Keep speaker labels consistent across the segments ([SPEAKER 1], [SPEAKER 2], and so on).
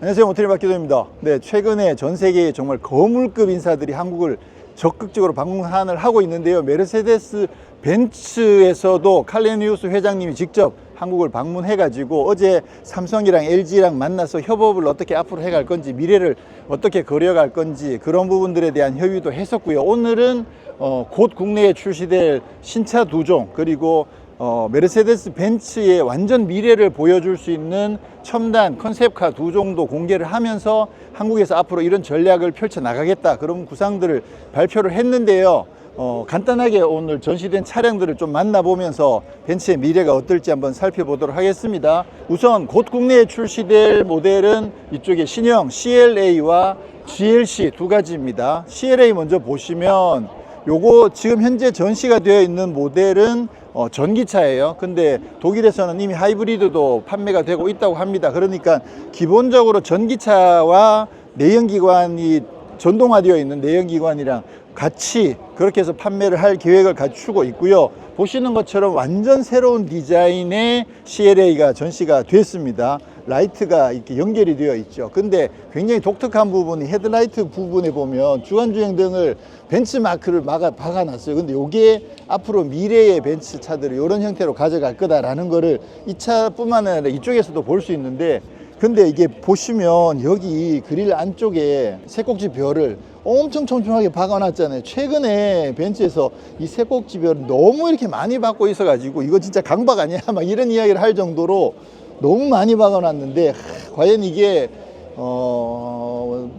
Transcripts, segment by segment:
[SPEAKER 1] 안녕하세요, 모터리 박기도입니다. 네, 최근에 전 세계의 정말 거물급 인사들이 한국을 적극적으로 방문을 하고 있는데요. 메르세데스 벤츠에서도 칼레니우스 회장님이 직접 한국을 방문해가지고 어제 삼성이랑 LG랑 만나서 협업을 어떻게 앞으로 해갈 건지, 미래를 어떻게 그려갈 건지 그런 부분들에 대한 협의도 했었고요. 오늘은 곧 국내에 출시될 신차 2종, 그리고 메르세데스 벤츠의 완전 미래를 보여줄 수 있는 첨단 컨셉카 2종도 공개를 하면서 한국에서 앞으로 이런 전략을 펼쳐 나가겠다, 그런 구상들을 발표를 했는데요. 간단하게 오늘 전시된 차량들을 좀 만나보면서 벤츠의 미래가 어떨지 한번 살펴보도록 하겠습니다. 우선 곧 국내에 출시될 모델은 이쪽에 신형 CLA와 GLC 두 가지입니다. CLA 먼저 보시면 요거 지금 현재 전시가 되어 있는 모델은 전기차예요. 근데 독일에서는 이미 하이브리드도 판매가 되고 있다고 합니다. 그러니까 기본적으로 전기차와 내연기관이 전동화되어 있는 내연기관이랑 같이 그렇게 해서 판매를 할 계획을 갖추고 있고요. 보시는 것처럼 완전 새로운 디자인의 CLA가 전시가 됐습니다. 라이트가 이렇게 연결이 되어 있죠. 근데 굉장히 독특한 부분이 헤드라이트 부분에 보면 주간주행등을 벤츠 마크를 박아놨어요. 근데 이게 앞으로 미래의 벤츠 차들을 이런 형태로 가져갈 거다라는 거를 이 차뿐만 아니라 이쪽에서도 볼 수 있는데, 근데 이게 보시면 여기 그릴 안쪽에 쇠꼭지 별을 엄청 촘촘하게 박아놨잖아요. 최근에 벤츠에서 이 쇠꼭지 별을 너무 이렇게 많이 박고 있어가지고 이거 진짜 강박 아니야? 막 이런 이야기를 할 정도로 너무 많이 박아놨는데, 과연 이게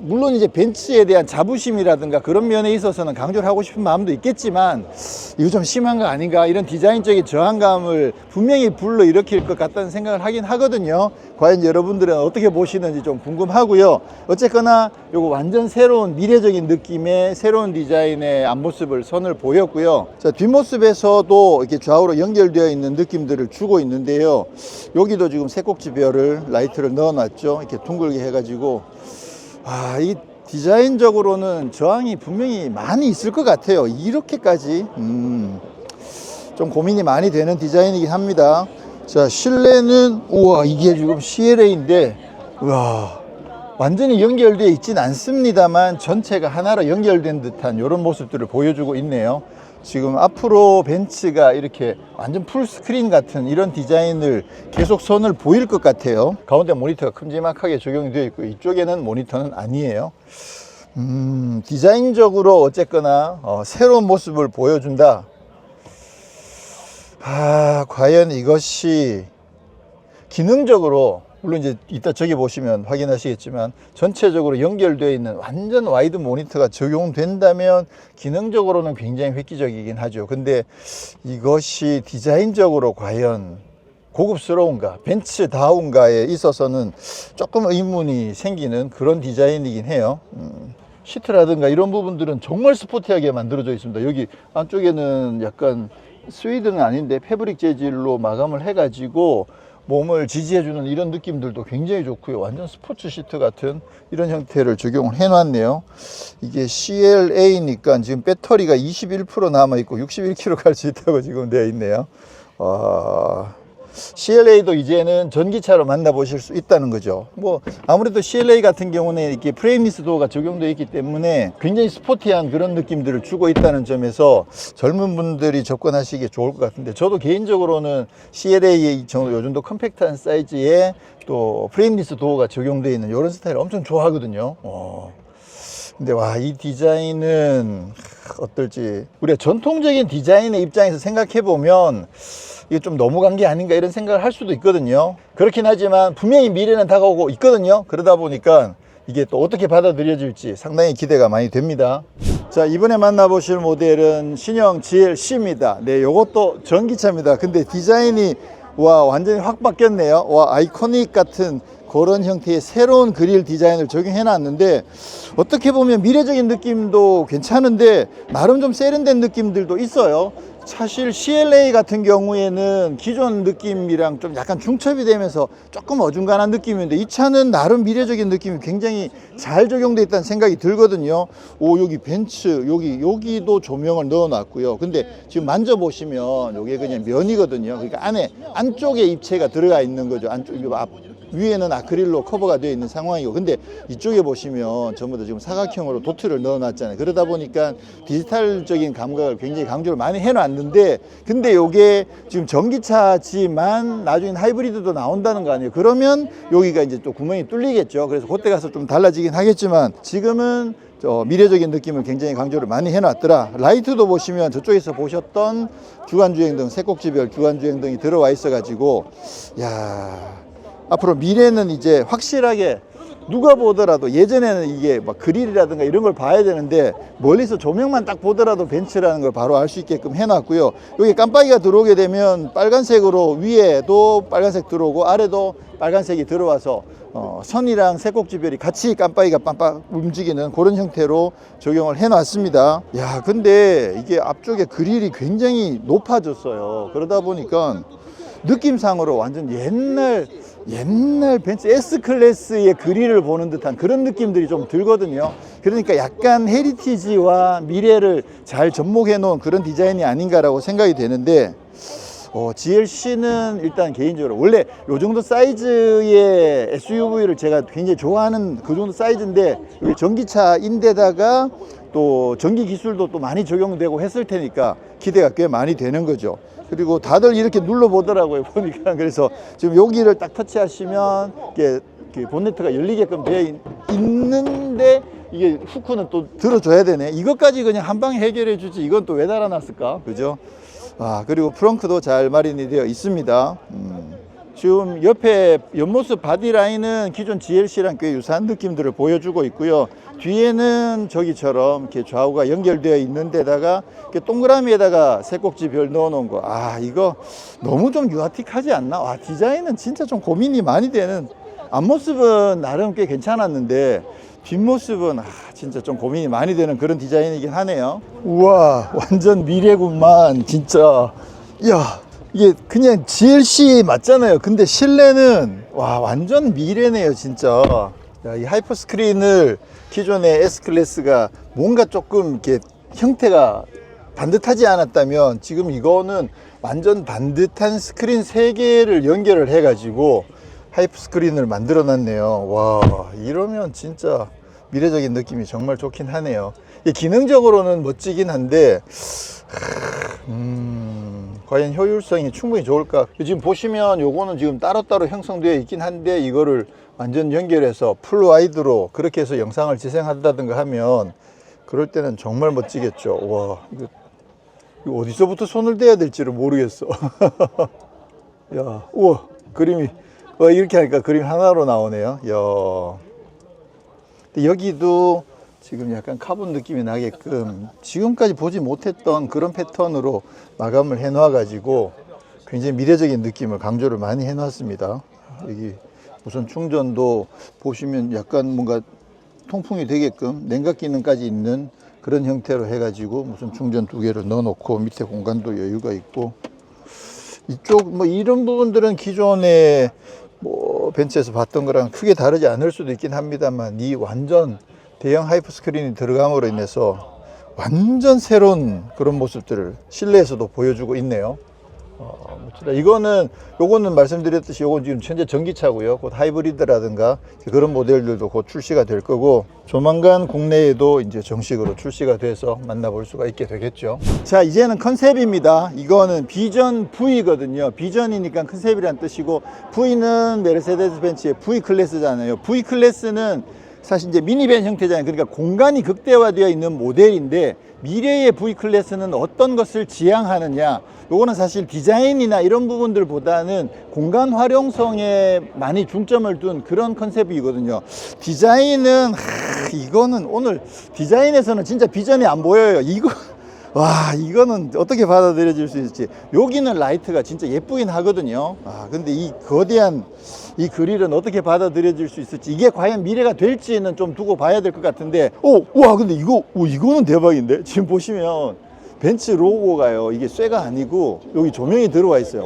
[SPEAKER 1] 물론 이제 벤츠에 대한 자부심이라든가 그런 면에 있어서는 강조를 하고 싶은 마음도 있겠지만 이거 좀 심한 거 아닌가, 이런 디자인적인 저항감을 분명히 불러일으킬 것 같다는 생각을 하긴 하거든요. 과연 여러분들은 어떻게 보시는지 좀 궁금하고요. 어쨌거나 요거 완전 새로운 미래적인 느낌의 새로운 디자인의 앞모습을 선을 보였고요. 자, 뒷모습에서도 이렇게 좌우로 연결되어 있는 느낌들을 주고 있는데요. 여기도 지금 쇠꼭지 별을 라이트를 넣어놨죠. 이렇게 둥글게 해가지고, 이 디자인적으로는 저항이 분명히 많이 있을 것 같아요. 이렇게까지 좀 고민이 많이 되는 디자인이긴 합니다. 자, 실내는 우와, 이게 지금 CLA인데 우와, 완전히 연결되어 있진 않습니다만 전체가 하나로 연결된 듯한 이런 모습들을 보여주고 있네요. 지금 앞으로 벤츠가 이렇게 완전 풀스크린 같은 이런 디자인을 계속 선을 보일 것 같아요. 가운데 모니터가 큼지막하게 적용이 되어 있고 이쪽에는 모니터는 아니에요. 디자인적으로 어쨌거나 새로운 모습을 보여준다. 과연 이것이 기능적으로, 물론 이제 이따 저기 보시면 확인하시겠지만 전체적으로 연결되어 있는 완전 와이드 모니터가 적용된다면 기능적으로는 굉장히 획기적이긴 하죠. 근데 이것이 디자인적으로 과연 고급스러운가, 벤츠다운가에 있어서는 조금 의문이 생기는 그런 디자인이긴 해요. 시트라든가 이런 부분들은 정말 스포티하게 만들어져 있습니다. 여기 안쪽에는 약간 스웨이드는 아닌데 패브릭 재질로 마감을 해가지고 몸을 지지해주는 이런 느낌들도 굉장히 좋고요. 완전 스포츠 시트 같은 이런 형태를 적용을 해놨네요. 이게 CLA니까 지금 배터리가 21% 남아있고 61km 갈 수 있다고 지금 되어 있네요. CLA도 이제는 전기차로 만나보실 수 있다는 거죠. 뭐 아무래도 CLA 같은 경우는 이렇게 프레임리스 도어가 적용되어 있기 때문에 굉장히 스포티한 그런 느낌들을 주고 있다는 점에서 젊은 분들이 접근하시기에 좋을 것 같은데, 저도 개인적으로는 CLA의 요즘도 컴팩트한 사이즈에 또 프레임리스 도어가 적용되어 있는 이런 스타일을 엄청 좋아하거든요. 근데 이 디자인은 어떨지, 우리가 전통적인 디자인의 입장에서 생각해 보면 이게 좀 넘어간 게 아닌가 이런 생각을 할 수도 있거든요. 그렇긴 하지만 분명히 미래는 다가오고 있거든요. 그러다 보니까 이게 또 어떻게 받아들여질지 상당히 기대가 많이 됩니다. 자, 이번에 만나보실 모델은 신형 GLC입니다. 네, 요것도 전기차입니다. 근데 디자인이 완전히 확 바뀌었네요. 아이코닉 같은 그런 형태의 새로운 그릴 디자인을 적용해 놨는데, 어떻게 보면 미래적인 느낌도 괜찮은데 나름 좀 세련된 느낌들도 있어요. 사실 CLA 같은 경우에는 기존 느낌이랑 좀 약간 중첩이 되면서 조금 어중간한 느낌인데, 이 차는 나름 미래적인 느낌이 굉장히 잘 적용되어 있다는 생각이 들거든요. 여기 벤츠 여기도 조명을 넣어 놨고요. 근데 지금 만져보시면 이게 그냥 면이거든요. 그러니까 안쪽에 입체가 들어가 있는 거죠. 안쪽 앞 위에는 아크릴로 커버가 되어 있는 상황이고, 근데 이쪽에 보시면 전부 다 지금 사각형으로 도트를 넣어 놨잖아요. 그러다 보니까 디지털적인 감각을 굉장히 강조를 많이 해 놨는데, 근데 요게 지금 전기차지만 나중엔 하이브리드도 나온다는 거 아니에요. 그러면 여기가 이제 또 구멍이 뚫리겠죠. 그래서 그때 가서 좀 달라지긴 하겠지만, 지금은 미래적인 느낌을 굉장히 강조를 많이 해놨더라. 라이트도 보시면 저쪽에서 보셨던 주간주행등, 새꼭지별 주간주행등이 들어와 있어가지고, 야, 앞으로 미래는 이제 확실하게 누가 보더라도, 예전에는 이게 막 그릴이라든가 이런 걸 봐야 되는데 멀리서 조명만 딱 보더라도 벤츠라는 걸 바로 알 수 있게끔 해놨고요. 여기 깜빡이가 들어오게 되면 빨간색으로 위에도 빨간색 들어오고 아래도 빨간색이 들어와서 선이랑 새꼭지별이 같이 깜빡이가 깜빡 움직이는 그런 형태로 적용을 해놨습니다. 야, 근데 이게 앞쪽에 그릴이 굉장히 높아졌어요. 그러다 보니까 느낌상으로 완전 옛날 벤츠 S클래스의 그릴을 보는 듯한 그런 느낌들이 좀 들거든요. 그러니까 약간 헤리티지와 미래를 잘 접목해 놓은 그런 디자인이 아닌가라고 생각이 되는데, GLC는 일단 개인적으로 원래 요 정도 사이즈의 SUV를 제가 굉장히 좋아하는 그 정도 사이즈인데, 여기 전기차인데다가 또 전기 기술도 또 많이 적용되고 했을 테니까 기대가 꽤 많이 되는 거죠. 그리고 다들 이렇게 눌러보더라고요, 보니까. 그래서 지금 여기를 딱 터치하시면 이게 본네트가 열리게끔 되어 있는데, 이게 후크는 또 들어줘야 되네. 이것까지 그냥 한 방에 해결해 주지, 이건 또 왜 달아놨을까, 그죠? 그리고 프렁크도 잘 마련이 되어 있습니다. 지금 옆에 옆모습 바디라인은 기존 GLC랑 꽤 유사한 느낌들을 보여주고 있고요. 뒤에는 저기처럼 이렇게 좌우가 연결되어 있는 데다가 이렇게 동그라미에다가 새꼭지 별 넣어 놓은 거. 이거 너무 좀 유아틱하지 않나? 디자인은 진짜 좀 고민이 많이 되는, 앞모습은 나름 꽤 괜찮았는데 뒷모습은 진짜 좀 고민이 많이 되는 그런 디자인이긴 하네요. 우와, 완전 미래구만 진짜. 야, 이게 그냥 GLC 맞잖아요. 근데 실내는 완전 미래네요 진짜. 야, 이 하이퍼 스크린을 기존의 S클래스가 뭔가 조금 이렇게 형태가 반듯하지 않았다면, 지금 이거는 완전 반듯한 스크린 3개를 연결을 해 가지고 하이퍼 스크린을 만들어 놨네요. 와, 이러면 진짜 미래적인 느낌이 정말 좋긴 하네요. 기능적으로는 멋지긴 한데 과연 효율성이 충분히 좋을까? 지금 보시면 요거는 지금 따로따로 형성되어 있긴 한데, 이거를 완전 연결해서 풀 와이드로 그렇게 해서 영상을 재생한다든가 하면 그럴 때는 정말 멋지겠죠. 와, 이거 어디서부터 손을 대야 될지를 모르겠어. 야, 우와, 그림이 이렇게 하니까 그림 하나로 나오네요. 야, 근데 여기도 지금 약간 카본 느낌이 나게끔 지금까지 보지 못했던 그런 패턴으로 마감을 해 놔 가지고 굉장히 미래적인 느낌을 강조를 많이 해 놨습니다. 여기 무선 충전도 보시면 약간 뭔가 통풍이 되게끔 냉각 기능까지 있는 그런 형태로 해 가지고 무선 충전 2개를 넣어 놓고, 밑에 공간도 여유가 있고, 이쪽 이런 부분들은 기존에 벤츠에서 봤던 거랑 크게 다르지 않을 수도 있긴 합니다만, 이 완전 대형 하이퍼 스크린이 들어감으로 인해서 완전 새로운 그런 모습들을 실내에서도 보여주고 있네요. 요거는 말씀드렸듯이 요건 지금 현재 전기차고요. 곧 하이브리드라든가 그런 모델들도 곧 출시가 될 거고, 조만간 국내에도 이제 정식으로 출시가 돼서 만나볼 수가 있게 되겠죠. 자, 이제는 컨셉입니다. 이거는 비전 V거든요. 비전이니까 컨셉이란 뜻이고, V는 메르세데스 벤츠의 V 클래스잖아요. V 클래스는 사실 이제 미니밴 형태잖아요. 그러니까 공간이 극대화되어 있는 모델인데, 미래의 V 클래스는 어떤 것을 지향하느냐, 요거는 사실 디자인이나 이런 부분들보다는 공간 활용성에 많이 중점을 둔 그런 컨셉이거든요. 디자인은 이거는 오늘 디자인에서는 진짜 비전이 안 보여요. 이거는 어떻게 받아들여질 수 있을지. 여기는 라이트가 진짜 예쁘긴 하거든요. 근데 이 거대한 이 그릴은 어떻게 받아들여질 수 있을지, 이게 과연 미래가 될지는 좀 두고 봐야 될 것 같은데, 근데 이거는 대박인데? 지금 보시면 벤츠 로고가요, 이게 쇠가 아니고 여기 조명이 들어와 있어요.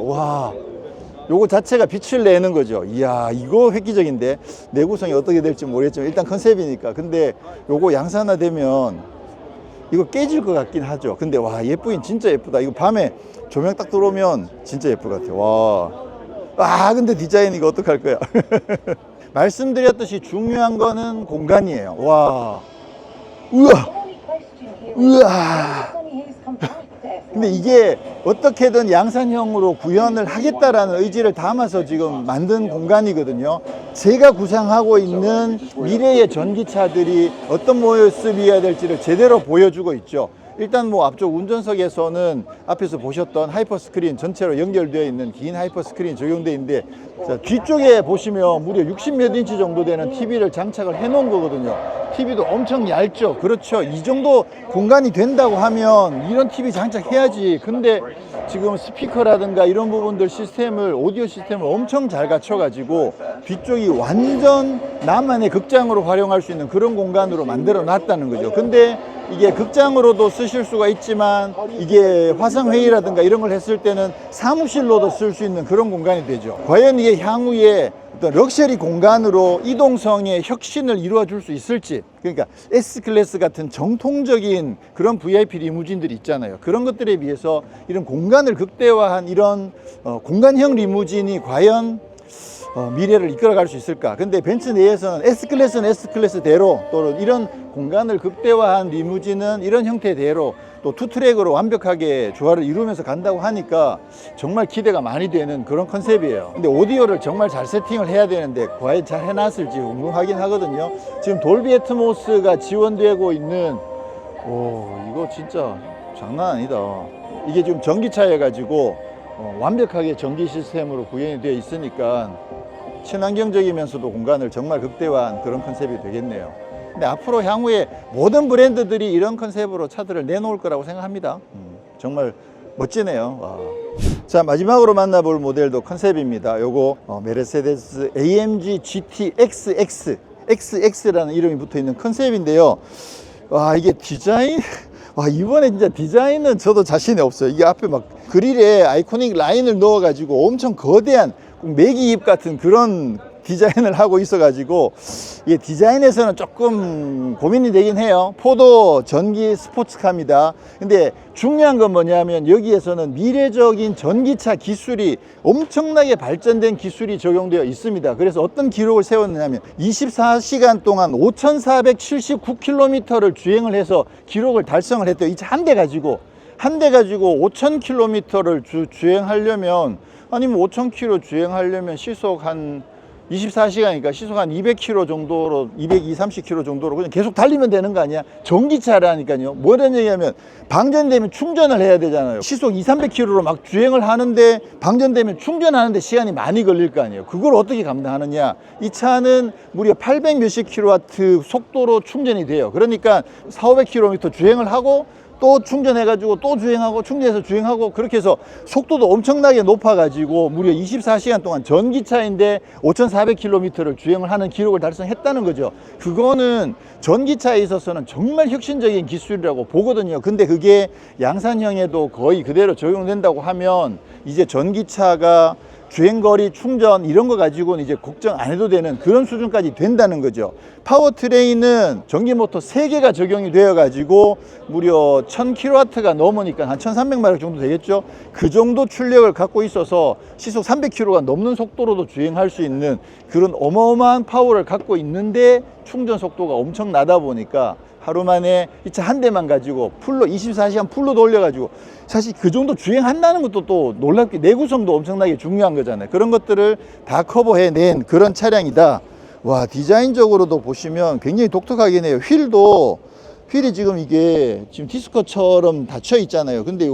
[SPEAKER 1] 요거 자체가 빛을 내는 거죠. 이야, 이거 획기적인데. 내구성이 어떻게 될지 모르겠지만 일단 컨셉이니까. 근데 요거 양산화되면 이거 깨질 것 같긴 하죠. 근데 예쁘긴 진짜 예쁘다. 이거 밤에 조명 딱 들어오면 진짜 예쁠 것 같아요. 아, 근데 디자인 이거 어떡할 거야. 말씀드렸듯이 중요한 거는 공간이에요. 와, 우와, 우와. 근데 이게 어떻게든 양산형으로 구현을 하겠다라는 의지를 담아서 지금 만든 공간이거든요. 제가 구상하고 있는 미래의 전기차들이 어떤 모습이어야 될지를 제대로 보여주고 있죠. 일단 뭐 앞쪽 운전석에서는 앞에서 보셨던 하이퍼 스크린 전체로 연결되어 있는 긴 하이퍼 스크린이 적용되어 있는데, 자, 뒤쪽에 보시면 무려 60몇 인치 정도 되는 TV를 장착을 해 놓은 거거든요. TV도 엄청 얇죠. 그렇죠. 이 정도 공간이 된다고 하면 이런 TV 장착해야지. 근데 지금 스피커라든가 이런 부분들 시스템을, 오디오 시스템을 엄청 잘 갖춰 가지고 뒤쪽이 완전 나만의 극장으로 활용할 수 있는 그런 공간으로 만들어 놨다는 거죠. 근데 이게 극장으로도 쓰실 수가 있지만 이게 화상회의라든가 이런 걸 했을 때는 사무실로도 쓸 수 있는 그런 공간이 되죠. 과연 이게 향후에 어떤 럭셔리 공간으로 이동성의 혁신을 이루어 줄 수 있을지, 그러니까 S클래스 같은 정통적인 그런 VIP 리무진들이 있잖아요. 그런 것들에 비해서 이런 공간을 극대화한 이런 공간형 리무진이 과연 미래를 이끌어갈 수 있을까? 근데 벤츠 내에서는 S클래스는 S클래스대로, 또 이런 공간을 극대화한 리무진은 이런 형태대로 또 투트랙으로 완벽하게 조화를 이루면서 간다고 하니까 정말 기대가 많이 되는 그런 컨셉이에요. 근데 오디오를 정말 잘 세팅을 해야 되는데 과연 잘 해놨을지 궁금하긴 하거든요. 지금 돌비 애트모스가 지원되고 있는, 이거 진짜 장난 아니다. 이게 지금 전기차여 가지고 완벽하게 전기 시스템으로 구현이 되어 있으니까 친환경적이면서도 공간을 정말 극대화한 그런 컨셉이 되겠네요. 근데 앞으로 향후에 모든 브랜드들이 이런 컨셉으로 차들을 내놓을 거라고 생각합니다. 정말 멋지네요. 와. 자, 마지막으로 만나볼 모델도 컨셉입니다. 요거 메르세데스 AMG GT XX라는 이름이 붙어 있는 컨셉인데요. 와, 이게 디자인, 와, 이번에 진짜 디자인은 저도 자신이 없어요. 이게 앞에 막 그릴에 아이코닉 라인을 넣어 가지고 엄청 거대한 메기잎 같은 그런 디자인을 하고 있어 가지고 이게 디자인에서는 조금 고민이 되긴 해요. 포도 전기 스포츠카입니다. 근데 중요한 건 뭐냐면 여기에서는 미래적인 전기차 기술이 엄청나게 발전된 기술이 적용되어 있습니다. 그래서 어떤 기록을 세웠냐면 24시간 동안 5,479km를 주행을 해서 기록을 달성을 했대요. 이 차 한 대 가지고 5,000km를 주행하려면, 아니면 5,000km 주행하려면 시속 한 24시간이니까 시속 한 200km 정도로, 220, 30km 정도로 그냥 계속 달리면 되는 거 아니야? 전기차라니까요. 뭐라는 얘기하면 방전되면 충전을 해야 되잖아요. 시속 2, 300km로 막 주행을 하는데 방전되면 충전하는데 시간이 많이 걸릴 거 아니에요. 그걸 어떻게 감당하느냐? 이 차는 무려 800 몇십 킬로와트 속도로 충전이 돼요. 그러니까 400, 500km 주행을 하고 또 충전해가지고 또 주행하고 충전해서 주행하고, 그렇게 해서 속도도 엄청나게 높아가지고 무려 24시간 동안 전기차인데 5,400km를 주행을 하는 기록을 달성했다는 거죠. 그거는 전기차에 있어서는 정말 혁신적인 기술이라고 보거든요. 근데 그게 양산형에도 거의 그대로 적용된다고 하면 이제 전기차가 주행거리, 충전 이런 거 가지고는 이제 걱정 안 해도 되는 그런 수준까지 된다는 거죠. 파워트레인은 전기모터 3개가 적용이 되어 가지고 무려 1000kW가 넘으니까 한 1300마력 정도 되겠죠. 그 정도 출력을 갖고 있어서 시속 300km가 넘는 속도로도 주행할 수 있는 그런 어마어마한 파워를 갖고 있는데, 충전 속도가 엄청 나다 보니까 하루 만에 이 차 한 대만 가지고 풀로 24시간 풀로 돌려가지고, 사실 그 정도 주행한다는 것도 또 놀랍게 내구성도 엄청나게 중요한 거잖아요. 그런 것들을 다 커버해낸 그런 차량이다. 와, 디자인적으로도 보시면 굉장히 독특하긴 해요. 휠이 지금 이게 지금 디스커처럼 닫혀 있잖아요. 근데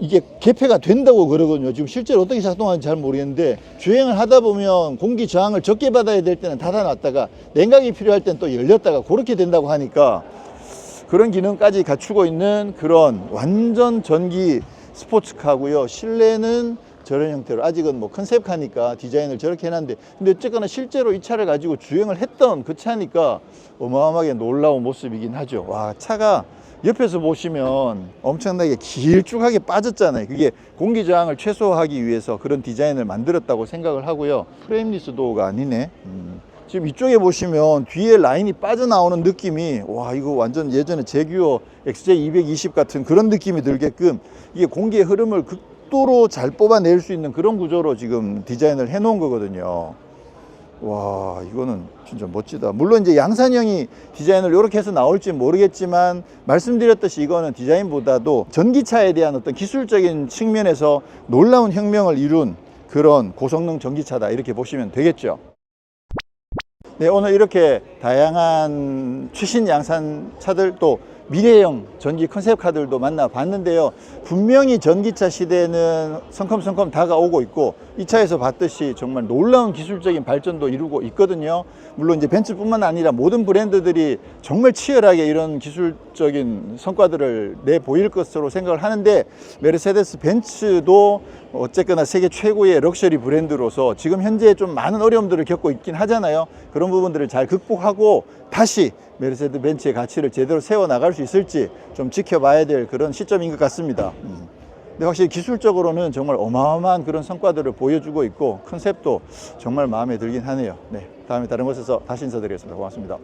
[SPEAKER 1] 이게 개폐가 된다고 그러거든요. 지금 실제로 어떻게 작동하는지 잘 모르겠는데, 주행을 하다 보면 공기 저항을 적게 받아야 될 때는 닫아놨다가 냉각이 필요할 때는 또 열렸다가 그렇게 된다고 하니까 그런 기능까지 갖추고 있는 그런 완전 전기 스포츠카고요. 실내는 저런 형태로, 아직은 뭐 컨셉카니까 디자인을 저렇게 해놨는데, 근데 어쨌거나 실제로 이 차를 가지고 주행을 했던 그 차니까 어마어마하게 놀라운 모습이긴 하죠. 와, 차가 옆에서 보시면 엄청나게 길쭉하게 빠졌잖아요. 그게 공기 저항을 최소화하기 위해서 그런 디자인을 만들었다고 생각을 하고요. 프레임리스 도어가 아니네. 지금 이쪽에 보시면 뒤에 라인이 빠져나오는 느낌이, 와, 이거 완전 예전에 제규어 XJ220 같은 그런 느낌이 들게끔 이게 공기의 흐름을 고속도로 잘 뽑아낼 수 있는 그런 구조로 지금 디자인을 해 놓은 거거든요. 와, 이거는 진짜 멋지다. 물론 이제 양산형이 디자인을 이렇게 해서 나올지 모르겠지만 말씀드렸듯이 이거는 디자인보다도 전기차에 대한 어떤 기술적인 측면에서 놀라운 혁명을 이룬 그런 고성능 전기차다, 이렇게 보시면 되겠죠. 네, 오늘 이렇게 다양한 최신 양산 차들, 또 미래형 전기 컨셉카들도 만나봤는데요. 분명히 전기차 시대는 성컴성컴 다가오고 있고, 이 차에서 봤듯이 정말 놀라운 기술적인 발전도 이루고 있거든요. 물론 이제 벤츠뿐만 아니라 모든 브랜드들이 정말 치열하게 이런 기술적인 성과들을 내보일 것으로 생각을 하는데, 메르세데스 벤츠도 어쨌거나 세계 최고의 럭셔리 브랜드로서 지금 현재 좀 많은 어려움들을 겪고 있긴 하잖아요. 그런 부분들을 잘 극복하고 다시 메르세데스 벤츠의 가치를 제대로 세워나갈 수 있을지 좀 지켜봐야 될 그런 시점인 것 같습니다. 근데 확실히 기술적으로는 정말 어마어마한 그런 성과들을 보여주고 있고, 컨셉도 정말 마음에 들긴 하네요. 네, 다음에 다른 곳에서 다시 인사드리겠습니다. 고맙습니다.